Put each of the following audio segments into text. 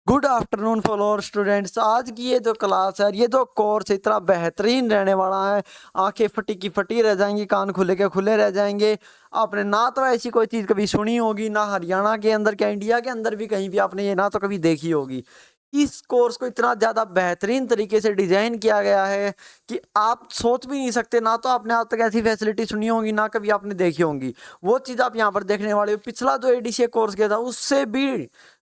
Good afternoon follower students. आज की ये जो क्लास है, ये जो कोर्स इतना बेहतरीन रहने वाला है। आंखें फटी की फटी रह जाएंगी, कान खुले के खुले रह जाएंगे। आपने ना तो ऐसी कोई चीज़ कभी सुनी होगी, ना हरियाणा के अंदर क्या इंडिया के अंदर भी कहीं भी आपने ये ना तो कभी देखी होगी। इस कोर्स को इतना ज़्यादा बेहतरीन तरीके से डिज़ाइन किया गया है कि आप सोच भी नहीं सकते। ना तो आपने आज तक ऐसी फैसिलिटी सुनी होगी, ना कभी आपने देखी होंगी। वो चीज़ आप यहाँ पर देखने वाले हो। पिछला जो एडीसीए कोर्स किया था उससे भी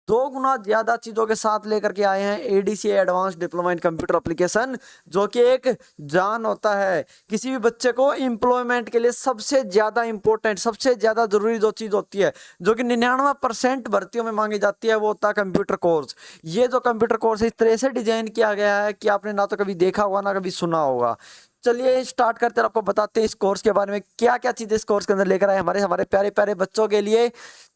2 गुना ज्यादा चीजों के साथ लेकर के आए हैं ADCA advance diploma in computer application, जो कि एक जान होता है। किसी भी बच्चे को एम्प्लॉयमेंट के लिए सबसे ज्यादा इंपॉर्टेंट, सबसे ज्यादा जरूरी जो चीज होती है, जो कि 99% भर्तियों में मांगी जाती है, वो होता है कंप्यूटर कोर्स। ये जो कंप्यूटर कोर्स इस तरह से डिजाइन किया गया है कि आपने ना तो कभी देखा होगा, ना कभी सुना होगा। चलिए स्टार्ट करते हैं, आपको बताते हैं इस कोर्स के बारे में क्या क्या चीजें इस कोर्स के अंदर लेकर आए हमारे हमारे प्यारे प्यारे बच्चों के लिए।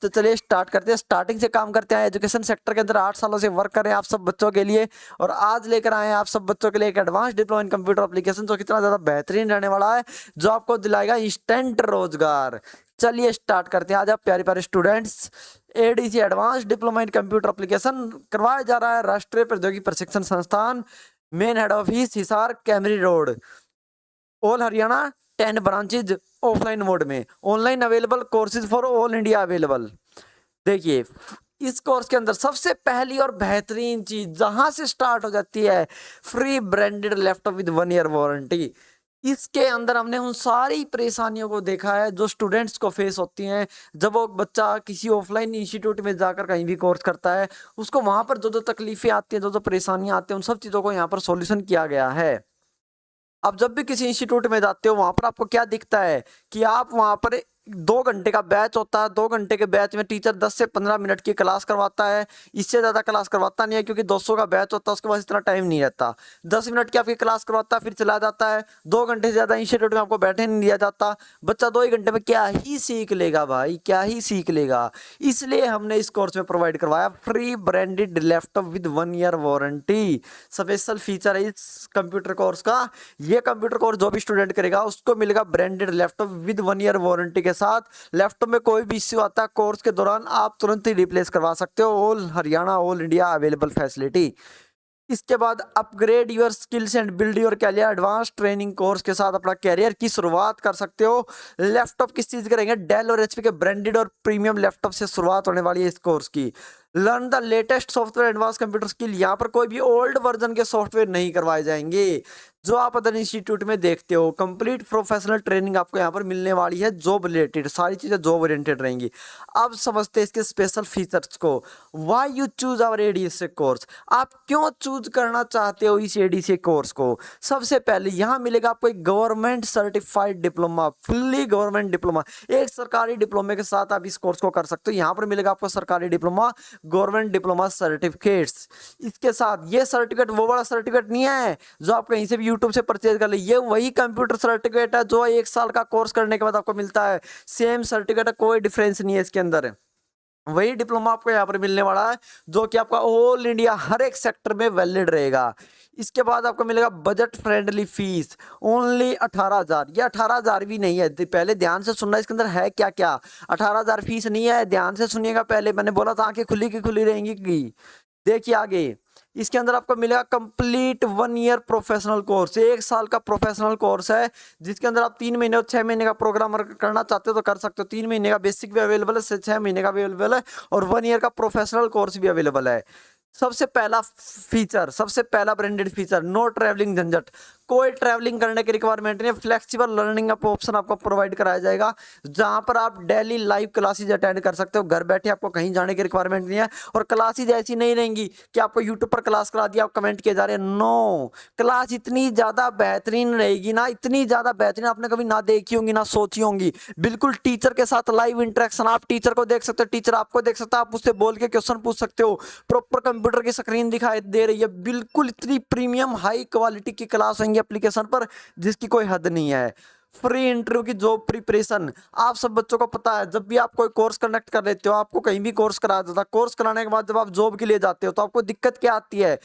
तो चलिए स्टार्ट करते हैं। स्टार्टिंग से काम करते हैं, एजुकेशन सेक्टर के अंदर 8 सालों से वर्क कर रहे हैं आप सब बच्चों के लिए। और आज लेकर आए हैं आप सब बच्चों के लिए एक advance diploma in computer application, जो कितना ज्यादा बेहतरीन रहने वाला है, जो आपको दिलाएगा इंस्टेंट रोजगार। चलिए स्टार्ट करते हैं। आज आप प्यारे प्यारे students, ADC advance diploma in computer application करवाया जा रहा है राष्ट्रीय प्रौद्योगिकी प्रशिक्षण संस्थान, main head office Hisar, Kaimri road, all Haryana. 10 branches offline mode में, online available, courses for all India available. देखिए, इस कोर्स के अंदर सबसे पहली और बेहतरीन चीज जहां से स्टार्ट हो जाती है, free branded laptop with 1 year warranty. इसके अंदर हमने उन सारी परेशानियों को देखा है जो स्टूडेंट्स को फेस होती हैं जब वो बच्चा किसी ऑफलाइन इंस्टीट्यूट में जाकर कहीं भी कोर्स करता है। उसको वहां पर जो जो तकलीफें आती हैं, जो जो परेशानियां आती हैं, उन सब चीजों को यहाँ पर सॉल्यूशन किया गया है। आप जब भी किसी इंस्टीट्यूट में जाते हो, वहां पर आपको क्या दिखता है कि आप वहां पर 2 घंटे का बैच होता है। 2 घंटे के बैच में टीचर 10 से 15 मिनट की क्लास करवाता है। इससे ज्यादा क्लास करवाता नहीं है, क्योंकि 200 का बैच होता है, उसके पास इतना टाइम नहीं रहता। 10 मिनट की आपकी क्लास करवाता है, फिर चला जाता है। 2 घंटे से ज्यादा इंस्टीट्यूट में आपको बैठे नहीं दिया जाता। बच्चा 2 ही घंटे में क्या ही सीख लेगा भाई, क्या ही सीख लेगा। इसलिए हमने इस कोर्स में प्रोवाइड करवाया free branded laptop with 1 year warranty. Special feature है इस कंप्यूटर कोर्स का। ये कंप्यूटर कोर्स जो भी स्टूडेंट करेगा उसको मिलेगा branded laptop with 1 year warranty के साथ। लैपटॉप में कोई भी इश्यू आता है कोर्स के दौरान, आप तुरंत ही रिप्लेस करवा सकते हो। All Haryana, all India available facility. इसके बाद upgrade your skills and build your career, advance training course के साथ अपना कैरियर की शुरुआत कर सकते हो। लैपटॉप किस चीज के रहेंगे? डेल और एचपी के ब्रांडेड और प्रीमियम लैपटॉप से शुरुआत होने वाली है इस कोर्स की। Learn the latest software, advance computer skill. यहाँ पर कोई भी ओल्ड वर्जन के सॉफ्टवेयर नहीं करवाए जाएंगे जो आप अदर इंस्टीट्यूट में देखते हो। कंप्लीट प्रोफेशनल ट्रेनिंग आपको यहाँ पर मिलने वाली है, जॉब रिलेटेड सारी चीजें जॉब ओरिएंटेड रहेंगी। अब समझते हैं इसके स्पेशल फीचर्स को। Why you choose our ADC course? आप क्यों चूज करना चाहते हो इस एडीसी कोर्स को? सबसे पहले यहाँ मिलेगा आपको एक government certified diploma, fully government diploma. एक सरकारी डिप्लोमे के साथ आप इस कोर्स को कर सकते हो। यहाँ पर मिलेगा आपको सरकारी डिप्लोमा, गवर्नमेंट डिप्लोमा सर्टिफिकेट्स। इसके साथ ये सर्टिफिकेट वो वाला सर्टिफिकेट नहीं है जो आप कहीं से भी यूट्यूब से परचेज कर ले। ये वही कंप्यूटर सर्टिफिकेट है जो 1 साल का कोर्स करने के बाद आपको मिलता है। सेम सर्टिफिकेट है, कोई डिफरेंस नहीं है इसके अंदर। वही डिप्लोमा आपको यहाँ पर मिलने वाला है, जो कि आपका ऑल इंडिया हर एक सेक्टर में वैलिड रहेगा। इसके बाद आपको मिलेगा बजट फ्रेंडली फीस, ओनली 18,000। ये 18,000 भी नहीं है, पहले ध्यान से सुनना इसके अंदर है क्या क्या। 18,000 फीस नहीं है, ध्यान से सुनिएगा। पहले मैंने बोला था आंखें खुली की खुली रहेंगी की। देखिए आगे, इसके अंदर आपको मिलेगा कंप्लीट 1 ईयर प्रोफेशनल कोर्स। 1 साल का प्रोफेशनल कोर्स है, जिसके अंदर आप 3 महीने और 6 महीने का प्रोग्राम करना चाहते हो तो कर सकते हो। 3 महीने का बेसिक भी अवेलेबल है, 6 महीने का भी अवेलेबल है, और 1 ईयर का प्रोफेशनल कोर्स भी अवेलेबल है। सबसे पहला फीचर, सबसे पहला ब्रांडेड फीचर, नो ट्रैवलिंग झंझट। कोई ट्रैवलिंग करने की रिक्वायरमेंट नहीं है। फ्लेक्सिबल लर्निंग अप ऑप्शन आपको प्रोवाइड कराया जाएगा, जहां पर आप डेली लाइव क्लासेज अटेंड कर सकते हो। घर बैठे आपको कहीं जाने की रिक्वायरमेंट नहीं है। और क्लासेज ऐसी नहीं रहेंगी कि आपको यूट्यूब पर क्लास करा दिया, आप कमेंट किए जा रहे हैं। नो, क्लास इतनी ज्यादा बेहतरीन रहेगी ना, इतनी ज्यादा बेहतरीन आपने कभी ना देखी होंगी, ना सोची होंगी। बिल्कुल टीचर के साथ लाइव इंटरेक्शन, आप टीचर को देख सकते हो, टीचर आपको देख सकता है, आप उससे बोल के क्वेश्चन पूछ सकते हो। प्रॉपर कंप्यूटर की स्क्रीन दिखाई दे रही है। बिल्कुल इतनी प्रीमियम हाई क्वालिटी की क्लास होंगी एप्लीकेशन पर, जिसकी कोई हद नहीं है। फ्री इंटरव्यू की जॉब प्रिपरेशन, आप सब बच्चों को पता है, जब भी आप कोई कोर्स कंडक्ट कर लेते हो, आपको कहीं भी कोर्स करा देता, कोर्स कराने के बाद जब आप जॉब के लिए जाते हो तो आपको दिक्कत क्या आती है?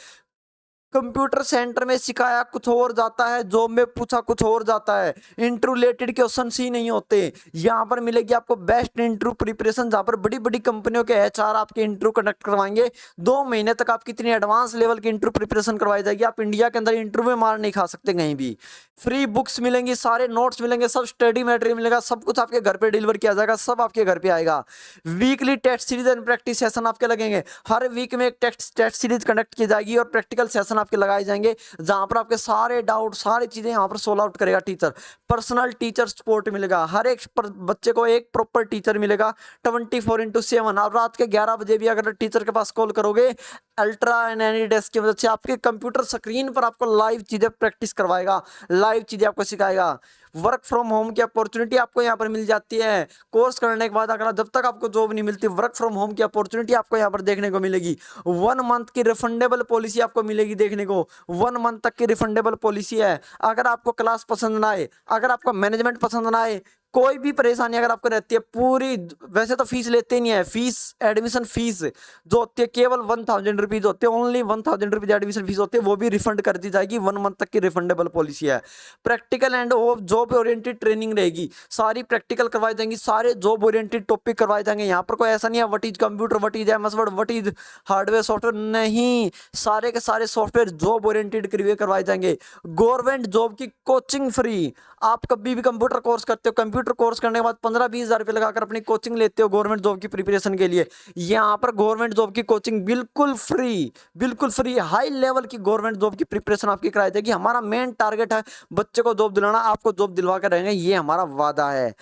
कंप्यूटर सेंटर में सिखाया कुछ और जाता है, जॉब में पूछा कुछ और जाता है, इंटरव्यू रिलेटेड क्वेश्चन ही नहीं होते। यहाँ पर मिलेगी आपको बेस्ट इंटरव्यू प्रिपरेशन, जहाँ पर बड़ी बड़ी कंपनियों के एचआर आपके इंटरव्यू कंडक्ट करवाएंगे। 2 महीने तक आपकी इतनी एडवांस लेवल की इंटरव्यू प्रिपरेशन करवाई जाएगी, आप इंडिया के अंदर इंटरव्यू में मार नहीं खा सकते कहीं भी। फ्री बुक्स मिलेंगी, सारे नोट्स मिलेंगे, सब स्टडी मटेरियल मिलेगा, सब कुछ आपके घर पे डिलीवर किया जाएगा, सब आपके घर पे आएगा। Weekly test series and practice session आपके लगेंगे, हर वीक में एक टेस्ट सीरीज कंडक्ट की जाएगी और प्रैक्टिकल सेशन आपके लगाए जाएंगे, जहां पर आपके सारे डाउट सारी चीजें यहाँ पर सोल्व आउट करेगा टीचर। पर्सनल टीचर सपोर्ट मिलेगा, हर एक बच्चे को एक प्रॉपर टीचर मिलेगा 24/7। आप रात के 11 बजे भी अगर टीचर के पास कॉल करोगे, अल्ट्रा एंड एनी डेस्क की मदद से आपके कंप्यूटर स्क्रीन पर आपको लाइव चीजें प्रैक्टिस करवाएगा, लाइव चीजें आपको सिखाएगा। वर्क फ्रॉम होम की अपॉर्चुनिटी आपको यहाँ पर मिल जाती है। कोर्स करने के बाद अगर जब तक आपको जॉब नहीं मिलती, वर्क फ्रॉम होम की अपॉर्चुनिटी आपको यहाँ पर देखने को मिलेगी। 1 मंथ की रिफंडेबल पॉलिसी आपको मिलेगी देखने को, 1 मंथ तक की रिफंडेबल पॉलिसी है। अगर आपको क्लास पसंद ना आए, अगर आपको मैनेजमेंट पसंद ना आए, कोई भी परेशानी अगर आपको रहती है, पूरी वैसे तो फीस लेते नहीं है, फीस एडमिशन फीस जो होती है केवल 1000 रुपीज होती है, ओनली 1000 रुपीज एडमिशन फीस होती है, वो भी रिफंड कर दी जाएगी। 1 मंथ तक की रिफंडेबल पॉलिसी है। Practical and job oriented training रहेगी, सारी प्रैक्टिकल करवाई जाएंगी, सारे जॉब ओरिएंटेड टॉपिक करवाए जाएंगे। यहाँ पर कोई ऐसा नहीं है what is computer, what is MS word, what is hardware software, नहीं, सारे के सारे सॉफ्टवेयर जॉब ओरिएंटेड करवाए जाएंगे। गवर्नमेंट जॉब की कोचिंग फ्री, आप कभी भी कंप्यूटर कोर्स करते हो, कंप्यूटर कोर्स करने के बाद 15-20 हज़ार रुपये लगाकर अपनी कोचिंग लेते हो गवर्नमेंट जॉब की प्रिपरेशन के लिए, यहाँ पर गवर्नमेंट जॉब की कोचिंग बिल्कुल फ्री, बिल्कुल फ्री, हाई लेवल की गवर्नमेंट जॉब की प्रिपरेशन आपकी कराई जाएगी। हमारा मेन टारगेट है बच्चे को जॉब दिलाना, आपको जॉब दिलवा कर रहेंगे, ये हमारा वादा है।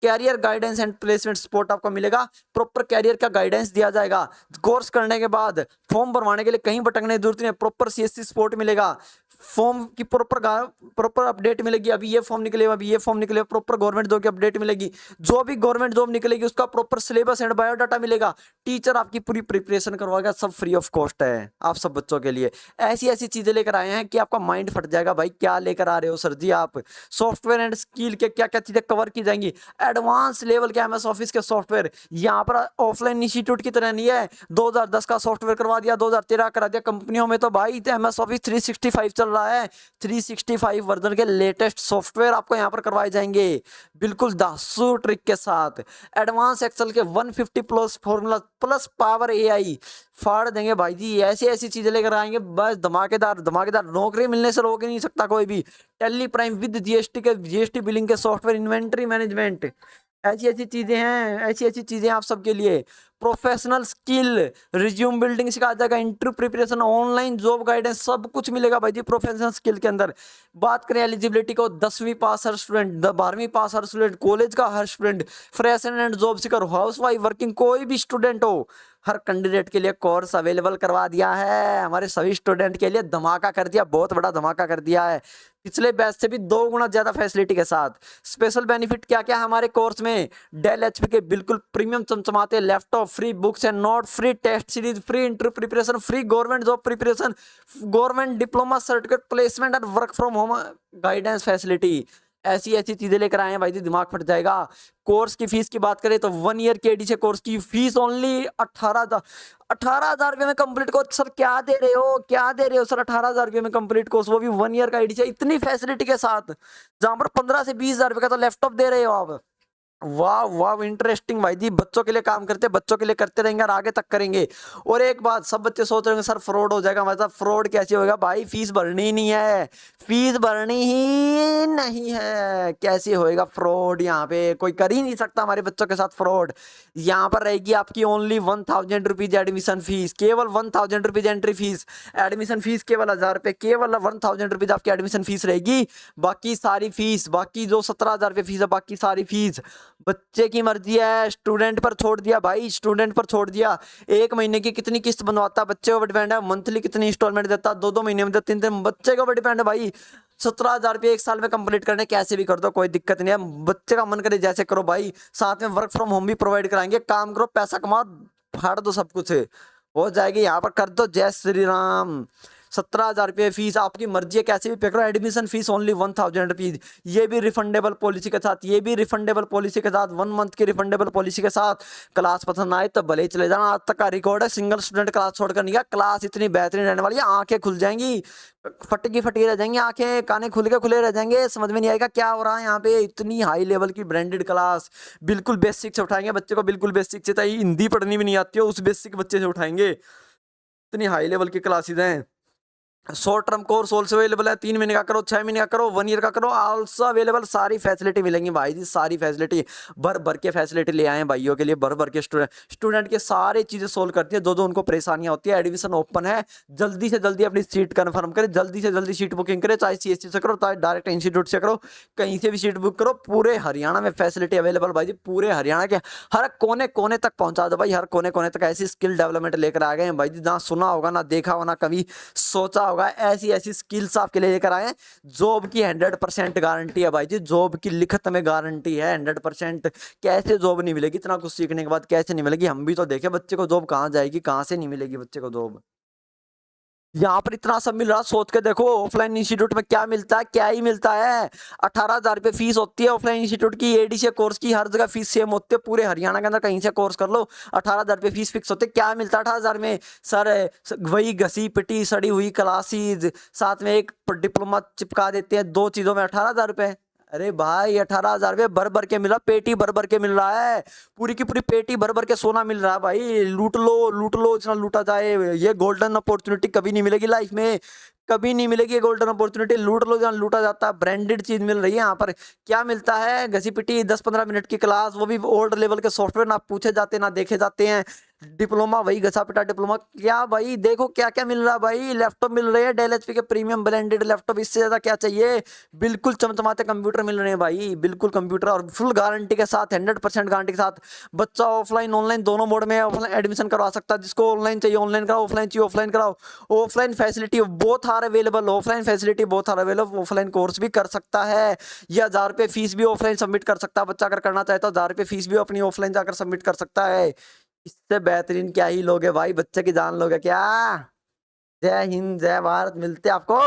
Career guidance and placement support आपको मिलेगा, प्रॉपर कैरियर का गाइडेंस दिया जाएगा। कोर्स करने के बाद फॉर्म भरवाने के लिए कहीं भटकने की जरूरत नहीं, प्रॉपर सीएससी सपोर्ट मिलेगा, फॉर्म की प्रॉपर अपडेट मिलेगी। अभी ये फॉर्म निकले, अभी ये फॉर्म निकले, प्रॉपर गवर्नमेंट जॉब की अपडेट मिलेगी। जो भी गवर्नमेंट जॉब निकलेगी उसका प्रॉपर सिलेबस एंड बायोडाटा मिलेगा, टीचर आपकी पूरी प्रिपरेशन करवाएगा, सब फ्री ऑफ कॉस्ट है आप सब बच्चों के लिए। ऐसी ऐसी चीजें लेकर आए हैं कि आपका माइंड फट जाएगा, भाई क्या लेकर आ रहे हो सर जी आप। सॉफ्टवेयर एंड स्किल के क्या क्या चीजें कवर की जाएंगी, एडवांस लेवल के एमएस ऑफिस के सॉफ्टवेयर, यहाँ पर ऑफलाइन इंस्टीट्यूट की तरह नहीं है 2010 का सॉफ्टवेयर करवा दिया, 2013 करा दिया। कंपनियों में तो भाई एमएस ऑफिस 365 चल रहा है, 365 वर्जन के लेटेस्ट सॉफ्टवेयर आपको यहाँ पर करवाए जाएंगे, बिल्कुल दासू ट्रिक के साथ। एडवांस एक्सेल के 150 plus formula plus power AI फाड़ देंगे भाई जी, ऐसी ऐसी चीजें लेकर आएंगे, बस धमाकेदार धमाकेदार, नौकरी मिलने से रोक ही नहीं सकता कोई भी। टेली प्राइम विद जीएसटी के, जीएसटी बिलिंग के सॉफ्टवेयर, इन्वेंट्री मैनेजमेंट, ऐसी ऐसी चीजें हैं, ऐसी ऐसी चीजें आप सबके लिए। प्रोफेशनल स्किल, रिज्यूम बिल्डिंग सिखाया जाएगा, interview preparation, online job guidance, सब कुछ मिलेगा भाई जी प्रोफेशनल स्किल के अंदर। बात करें एलिजिबिलिटी को, 10वीं पास हर स्टूडेंट, 12वीं पास हर स्टूडेंट, कॉलेज का हर student, fresher and job seeker, housewife, working, कोई भी स्टूडेंट हो, हर कैंडिडेट के लिए कोर्स अवेलेबल करवा दिया है। हमारे सभी स्टूडेंट के लिए धमाका कर दिया, बहुत बड़ा धमाका कर दिया है, पिछले बैच से भी 2 गुना ज्यादा फैसिलिटी के साथ। स्पेशल बेनिफिट क्या क्या है हमारे कोर्स में, डेल एचपी के बिल्कुल प्रीमियम चमचमाते laptop, free books and note, free test series, free interview preparation, free government job preparation, government diploma certificate, placement and work from home guidance facility, ऐसी ऐसी चीजें लेकर आए हैं भाई जी, दिमाग फट जाएगा। कोर्स की फीस की बात करें तो 1 ईयर के एडीसी कोर्स की फीस ओनली 18,000 रुपये में कंप्लीट कोर्स। सर क्या दे रहे हो, क्या दे रहे हो सर, 18,000 रुपये में कंप्लीट कोर्स, वो भी 1 ईयर का एडीसी, इतनी फैसिलिटी के साथ, जहां पर 15 से 20 हज़ार रुपये का तो लैपटॉप दे रहे हो आप। वाह वाह, इंटरेस्टिंग भाई जी, बच्चों के लिए काम करते, बच्चों के लिए करते रहेंगे और आगे तक करेंगे। और एक बात, सब बच्चे सोच रहे होंगे सर फ्रॉड हो जाएगा, मतलब फ्रॉड कैसे होगा भाई, फीस भरनी ही नहीं है, फीस भरनी ही नहीं है, कैसे होएगा फ्रॉड, यहाँ पे कोई कर ही नहीं सकता हमारे बच्चों के साथ फ्रॉड। यहाँ पर रहेगी आपकी ओनली 1000 रुपीज एडमिशन फीस, केवल 1000 rupees entry fees, admission fees केवल 1000 रुपये, केवल 1000 रुपीज आपकी एडमिशन फीस रहेगी। बाकी सारी फीस, बाकी जो 17,000 रुपये फीस है, बाकी सारी फीस बच्चे की मर्जी है, स्टूडेंट पर छोड़ दिया भाई, स्टूडेंट पर छोड़ दिया। 1 महीने की कितनी किस्त बनवाता बच्चे को डिपेंड है, मंथली कितनी इंस्टॉलमेंट देता, 2-2 महीने में, 3-3 बच्चे को डिपेंड है भाई। 17,000 रुपये 1 साल में कंप्लीट करने, कैसे भी कर दो, कोई दिक्कत नहीं है, बच्चे का मन करे जैसे करो भाई। साथ में वर्क फ्रॉम होम भी प्रोवाइड कराएंगे, काम करो, पैसा कमाओ, फाड़ दो, सब कुछ हो जाएगी, यहाँ पर कर दो। जय श्री राम। 17,000 रुपये फीस, आपकी मर्जी है कैसे भी पे करो। एडमिशन फीस ओनली 1,000 रुपीज, ये भी रिफंडेबल पॉलिसी के साथ, ये भी रिफंडेबल पॉलिसी के साथ, 1 मंथ की रिफंडेबल पॉलिसी के साथ। क्लास पसंद आए तो भले ही चले जाना। आज तक का रिकॉर्ड है, सिंगल स्टूडेंट क्लास छोड़कर नहीं गया। क्लास इतनी बेहतरीन रहने वाली है, आंखें खुल जाएंगी, फटी की फटी रह जाएंगी आंखें, काने खुल के खुले रह जाएंगे, समझ में नहीं आएगा क्या हो रहा है यहाँ पे। इतनी हाई लेवल की ब्रांडेड क्लास, बिल्कुल बेसिक से उठाएंगे बच्चे को, बिल्कुल बेसिक से, चाहे हिंदी पढ़नी भी नहीं आती हो उस बेसिक बच्चे से उठाएंगे। इतनी हाई लेवल की क्लासेज हैं। Short term course also available है, 3 महीने का करो, 6 महीने का करो, 1 ईयर का करो, ऑल्सो अवेलेबल। सारी फैसिलिटी मिलेंगी भाई जी, सारी फैसिलिटी भर भर के फैसिलिटी ले आए हैं भाइयों के लिए, भर भर के स्टूडेंट के सारी चीजें सोल्व करती है, जो जो उनको परेशानियां होती है। एडमिशन ओपन है, जल्दी से जल्दी अपनी सीट कंफर्म करें, जल्दी से जल्दी सीट बुकिंग करें, चाहे CSC से करो, चाहे डायरेक्ट इंस्टीट्यूट से करो, कहीं से भी सीट बुक करो। पूरे हरियाणा में फैसिलिटी अवेलेबल भाई जी, पूरे हरियाणा के हर कोने कोने तक पहुंचा दो भाई, हर कोने कोने तक ऐसी स्किल डेवलपमेंट लेकर आ गए हैं भाई जी, ना सुना होगा, ना देखा होगा, ना कभी सोचा होगा। ऐसी ऐसी स्किल्स आपके लिए लेकर आए हैं। जॉब की 100% गारंटी है भाई जी, जॉब की लिखत में गारंटी है 100%। कैसे जॉब नहीं मिलेगी, इतना कुछ सीखने के बाद कैसे नहीं मिलेगी? हम भी तो देखे बच्चे को जॉब कहाँ जाएगी, कहाँ से नहीं मिलेगी बच्चे को जॉब। यहाँ पर इतना सब मिल रहा, सोच के देखो ऑफलाइन इंस्टीट्यूट में क्या मिलता है, क्या ही मिलता है। 18,000 रुपये फीस होती है ऑफलाइन इंस्टीट्यूट की, ADCA कोर्स की। हर जगह फीस सेम होती है, पूरे हरियाणा के अंदर कहीं से कोर्स कर लो 18,000 रुपये फीस फिक्स होती है। क्या मिलता है 18,000 में सर? वही घसी पिटी सड़ी हुई क्लासेज, साथ में एक डिप्लोमा चिपका देते हैं, 2 चीजों में 18,000 रुपये। अरे भाई 18,000 रुपये भर भर के मिल रहा, पेटी भर भर के मिल रहा है, पूरी की पूरी पेटी भर भर के सोना मिल रहा है भाई। लूट लो जितना लूटा जाए। ये गोल्डन अपॉर्चुनिटी कभी नहीं मिलेगी लाइफ में, कभी नहीं मिलेगी ये गोल्डन अपॉर्चुनिटी। लूट लो जहाँ लूटा जाता है, ब्रांडेड चीज मिल रही है यहाँ पर। क्या मिलता है? घसी पिटी 10-15 मिनट की क्लास, वो भी ओल्ड लेवल के सॉफ्टवेयर, ना पूछे जाते ना देखे जाते हैं। डिप्लोमा वही घसा पिटा डिप्लोमा। क्या भाई देखो क्या क्या मिल रहा है भाई। लैपटॉप मिल रहे हैं डेल HP के प्रीमियम ब्रांडेड लैपटॉप, इससे ज्यादा क्या चाहिए? बिल्कुल चमचमाते कंप्यूटर मिल रहे हैं भाई, बिल्कुल कंप्यूटर, और फुल गारंटी के साथ, 100% गारंटी के साथ। बच्चा ऑफलाइन ऑनलाइन दोनों मोड में ऑफलाइन एडमिशन करवा सकता है। जिसको ऑनलाइन चाहिए ऑनलाइन कराओ, ऑफलाइन चाहिए ऑफलाइन कराओ। Offline facility both are available, offline facility both are available. Offline course भी कर सकता है, या 1,000 रुपये फीस भी ऑफलाइन सबमिट कर सकता है बच्चा। अगर करना चाहे तो 1,000 रुपये फीस भी अपनी ऑफलाइन जाकर सबमिट कर सकता है। इससे बेहतरीन क्या ही लोगे भाई, बच्चे की जान लोगे क्या? जय हिंद जय भारत। मिलते हैं आपको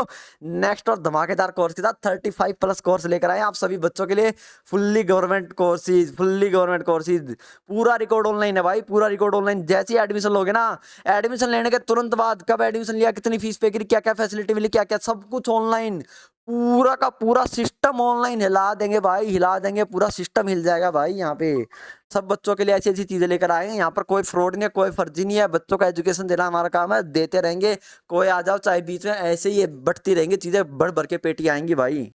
नेक्स्ट और धमाकेदार कोर्स के साथ। 35+ कोर्स लेकर आए आप सभी बच्चों के लिए, fully government courses, fully government courses. पूरा रिकॉर्ड ऑनलाइन है भाई, पूरा रिकॉर्ड ऑनलाइन। जैसे ही एडमिशन लोगे ना, एडमिशन लेने के तुरंत बाद, कब एडमिशन लिया, कितनी फीस पे करी, क्या क्या फैसिलिटी मिली, क्या क्या, सब कुछ ऑनलाइन। पूरा का पूरा सिस्टम ऑनलाइन हिला देंगे भाई, हिला देंगे, पूरा सिस्टम हिल जाएगा भाई। यहाँ पे सब बच्चों के लिए ऐसी ऐसी चीजें लेकर आए हैं। यहाँ पर कोई फ्रॉड नहीं है, कोई फर्जी नहीं है। बच्चों का एजुकेशन देना हमारा काम है, देते रहेंगे। कोई आ जाओ चाहे बीच में, ऐसे ही ये बढ़ती रहेंगी चीजें, बढ़ बढ़ के पेटी आएंगी भाई।